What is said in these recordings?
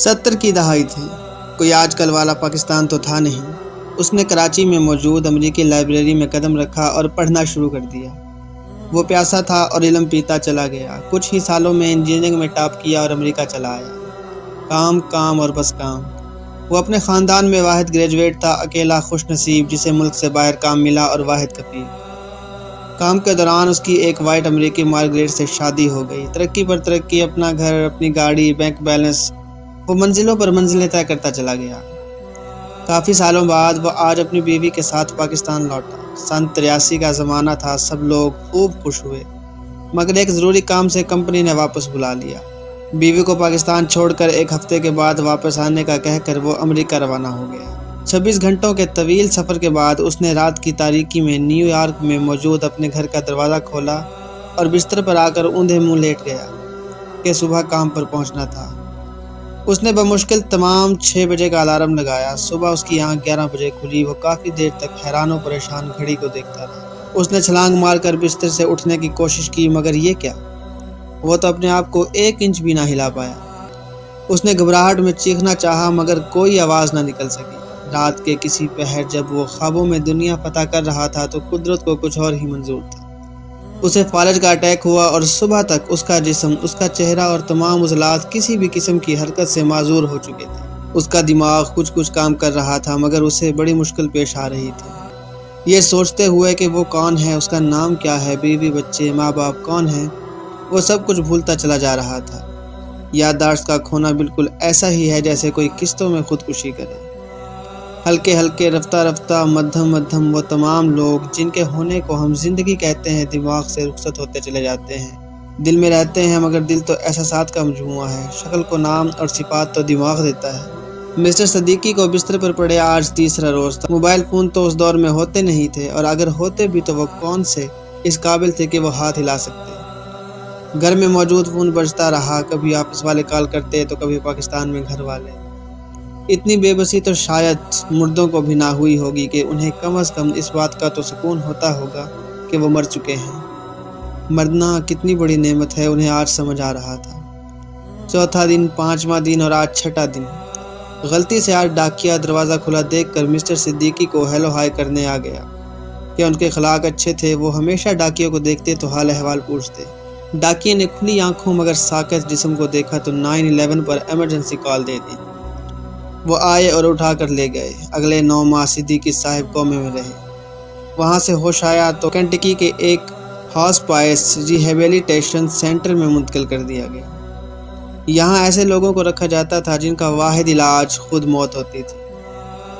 70 کی دہائی تھی، کوئی آج کل والا پاکستان تو تھا نہیں۔ اس نے کراچی میں موجود امریکی لائبریری میں قدم رکھا اور پڑھنا شروع کر دیا۔ وہ پیاسا تھا اور علم پیتا چلا گیا۔ کچھ ہی سالوں میں انجینئرنگ میں ٹاپ کیا اور امریکہ چلا آیا۔ کام کام اور بس کام۔ وہ اپنے خاندان میں واحد گریجویٹ تھا، اکیلا خوش نصیب جسے ملک سے باہر کام ملا اور واحد کفیل۔ کام کے دوران اس کی ایک وائٹ امریکی مارگریٹ سے شادی ہو گئی۔ ترقی پر ترقی، اپنا گھر، اپنی گاڑی، بینک بیلنس، وہ منزلوں پر منزلیں طے کرتا چلا گیا۔ کافی سالوں بعد وہ آج اپنی بیوی کے ساتھ پاکستان لوٹا۔ سن 83 کا زمانہ تھا، سب لوگ خوب خوش ہوئے، مگر ایک ضروری کام سے کمپنی نے واپس بلا لیا۔ بیوی کو پاکستان چھوڑ کر ایک ہفتے کے بعد واپس آنے کا کہہ کر وہ امریکہ روانہ ہو گیا۔ 26 گھنٹوں کے طویل سفر کے بعد اس نے رات کی تاریکی میں نیو یارک میں موجود اپنے گھر کا دروازہ کھولا اور بستر پر آ کر اوندھے منہ لیٹ گیا کہ صبح کام پر پہنچنا تھا۔ اس نے بمشکل تمام 6 بجے کا الارم لگایا۔ صبح اس کی آنکھ 11 بجے کھلی۔ وہ کافی دیر تک حیران و پریشان گھڑی کو دیکھتا رہا۔ اس نے چھلانگ مار کر بستر سے اٹھنے کی کوشش کی، مگر یہ کیا! وہ تو اپنے آپ کو 1 انچ بھی نہ ہلا پایا۔ اس نے گھبراہٹ میں چیخنا چاہا مگر کوئی آواز نہ نکل سکی۔ رات کے کسی پہر جب وہ خوابوں میں دنیا فتح کر رہا تھا تو قدرت کو کچھ اور ہی منظور تھا۔ اسے فالج کا اٹیک ہوا اور صبح تک اس کا جسم، اس کا چہرہ اور تمام عضلات کسی بھی قسم کی حرکت سے معذور ہو چکے تھے۔ اس کا دماغ کچھ کام کر رہا تھا مگر اسے بڑی مشکل پیش آ رہی تھی، یہ سوچتے ہوئے کہ وہ کون ہے، اس کا نام کیا ہے، بیوی بچے ماں باپ کون ہیں۔ وہ سب کچھ بھولتا چلا جا رہا تھا۔ یادداشت کا کھونا بالکل ایسا ہی ہے جیسے کوئی قسطوں میں خودکشی کرے۔ ہلکے ہلکے، رفتہ رفتہ، مدھم وہ تمام لوگ جن کے ہونے کو ہم زندگی کہتے ہیں دماغ سے رخصت ہوتے چلے جاتے ہیں۔ دل میں رہتے ہیں مگر دل تو احساسات کا مجموعہ ہے، شکل کو نام اور صفات تو دماغ دیتا ہے۔ مسٹر صدیقی کو بستر پر پڑے آج تیسرا روز تھا۔ موبائل فون تو اس دور میں ہوتے نہیں تھے، اور اگر ہوتے بھی تو وہ کون سے اس قابل تھے کہ وہ ہاتھ ہلا سکتے۔ گھر میں موجود فون بجتا رہا، کبھی آفس والے کال کرتے تو کبھی پاکستان میں گھر والے۔ اتنی بے بسی تو شاید مردوں کو بھی نہ ہوئی ہوگی کہ انہیں کم از کم اس بات کا تو سکون ہوتا ہوگا کہ وہ مر چکے ہیں۔ مرنا کتنی بڑی نعمت ہے، انہیں آج سمجھ آ رہا تھا۔ چوتھا دن، 5واں دن اور آج 6واں دن۔ غلطی سے آج ڈاکیا دروازہ کھلا دیکھ کر مسٹر صدیقی کو ہیلو ہائی کرنے آ گیا۔ کہ ان کے اخلاق اچھے تھے، وہ ہمیشہ ڈاکیوں کو دیکھتے تو حال احوال پوچھتے۔ ڈاکیے نے کھلی آنکھوں مگر ساکت جسم کو دیکھا تو 911 پر ایمرجنسی کال دے دی۔ وہ آئے اور اٹھا کر لے گئے۔ اگلے 9 ماہ صدیقی صاحب کومے میں رہے۔ وہاں سے ہوش آیا تو کینٹکی کے ایک ہاسپائس ریہیبلیٹیشن سینٹر میں منتقل کر دیا گیا۔ یہاں ایسے لوگوں کو رکھا جاتا تھا جن کا واحد علاج خود موت ہوتی تھی۔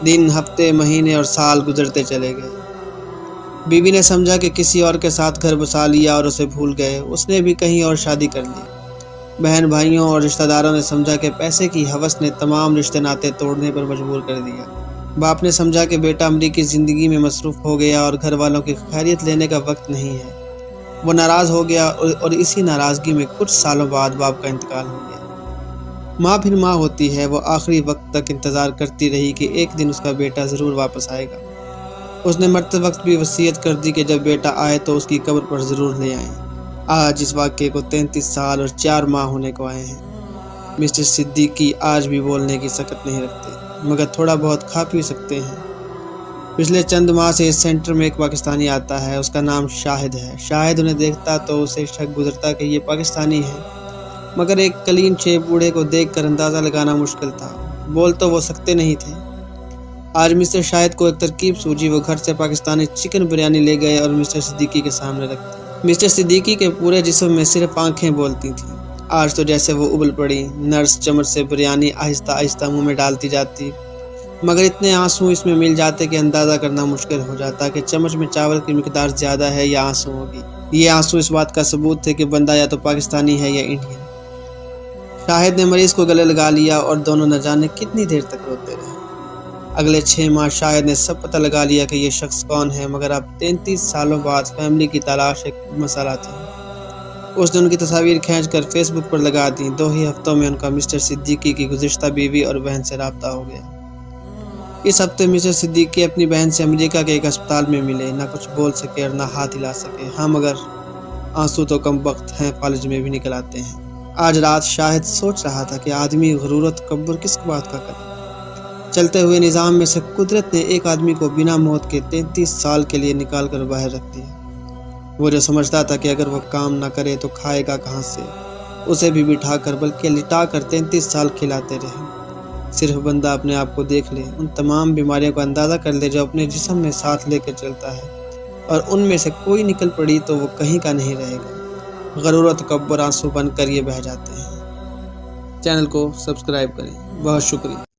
دن، ہفتے، مہینے اور سال گزرتے چلے گئے۔ بیوی نے سمجھا کہ کسی اور کے ساتھ گھر بسا لیا اور اسے بھول گئے۔ اس نے بھی کہیں اور شادی کر لی۔ بہن بھائیوں اور رشتہ داروں نے سمجھا کہ پیسے کی ہوس نے تمام رشتے ناطے توڑنے پر مجبور کر دیا۔ باپ نے سمجھا کہ بیٹا امریکی زندگی میں مصروف ہو گیا اور گھر والوں کی خیریت لینے کا وقت نہیں ہے۔ وہ ناراض ہو گیا اور اسی ناراضگی میں کچھ سالوں بعد باپ کا انتقال ہو گیا۔ ماں پھر ماں ہوتی ہے، وہ آخری وقت تک انتظار کرتی رہی کہ ایک دن اس کا بیٹا ضرور واپس آئے گا۔ اس نے مرتے وقت بھی وصیت کر دی کہ جب بیٹا آئے تو اس کی قبر پر ضرور لے آئیں۔ آج اس واقعے کو 33 سال اور 4 ماہ ہونے کو آئے ہیں۔ مسٹر صدیقی آج بھی بولنے کی سکت نہیں رکھتے مگر تھوڑا بہت کھا پی سکتے ہیں۔ پچھلے چند ماہ سے اس سینٹر میں ایک پاکستانی آتا ہے، اس کا نام شاہد ہے۔ شاہد انہیں دیکھتا تو اسے شک گزرتا کہ یہ پاکستانی ہے، مگر ایک کلین شیو بوڑھے کو دیکھ کر اندازہ لگانا مشکل تھا۔ بول تو وہ سکتے نہیں تھے۔ آج مسٹر شاہد کو ایک ترکیب سوجی، وہ گھر سے پاکستانی چکن بریانی لے گئے اور مسٹر صدیقی کے سامنے رکھ دی۔ مسٹر صدیقی کے پورے جسم میں صرف آنکھیں بولتی تھیں۔ آج تو جیسے وہ ابل پڑی۔ نرس چمچ سے بریانی آہستہ آہستہ منہ میں ڈالتی جاتی، مگر اتنے آنسو اس میں مل جاتے کہ اندازہ کرنا مشکل ہو جاتا کہ چمچ میں چاول کی مقدار زیادہ ہے یا آنسو ہوگی۔ یہ آنسو اس بات کا ثبوت تھے کہ بندہ یا تو پاکستانی ہے یا انڈین۔ شاہد نے مریض کو گلے لگا لیا اور دونوں نہ جانے کتنی دیر تک روتے رہے۔ اگلے 6 ماہ شاہد نے سب پتہ لگا لیا کہ یہ شخص کون ہے، مگر اب 33 سالوں بعد فیملی کی تلاش ایک مسئلہ تھی۔ اس نے ان کی تصاویر کھینچ کر فیس بک پر لگا دیں۔ 2 ہی ہفتوں میں ان کا مسٹر صدیقی کی گزشتہ بیوی اور بہن سے رابطہ ہو گیا۔ اس ہفتے مسٹر صدیقی اپنی بہن سے امریکہ کے ایک ہسپتال میں ملے۔ نہ کچھ بول سکے اور نہ ہاتھ ہلا سکے۔ ہاں مگر آنسو تو کم وقت ہیں، فالج میں بھی نکل آتے ہیں۔ آج رات شاہد سوچ رہا تھا کہ آدمی غرور و تکبر کس بات کا کرے۔ چلتے ہوئے نظام میں سے قدرت نے ایک آدمی کو بنا موت کے 33 سال کے لیے نکال کر باہر رکھ دیا۔ وہ جو سمجھتا تھا کہ اگر وہ کام نہ کرے تو کھائے گا کہاں سے، اسے بھی بٹھا کر بلکہ لٹا کر 33 سال کھلاتے رہے۔ صرف بندہ اپنے آپ کو دیکھ لے، ان تمام بیماریوں کا اندازہ کر لے جو اپنے جسم میں ساتھ لے کر چلتا ہے، اور ان میں سے کوئی نکل پڑی تو وہ کہیں کا نہیں رہے گا۔ غرور و تکبر آنسو بن کر یہ بہہ جاتے ہیں۔ چینل کو سبسکرائب کریں۔ بہت شکریہ۔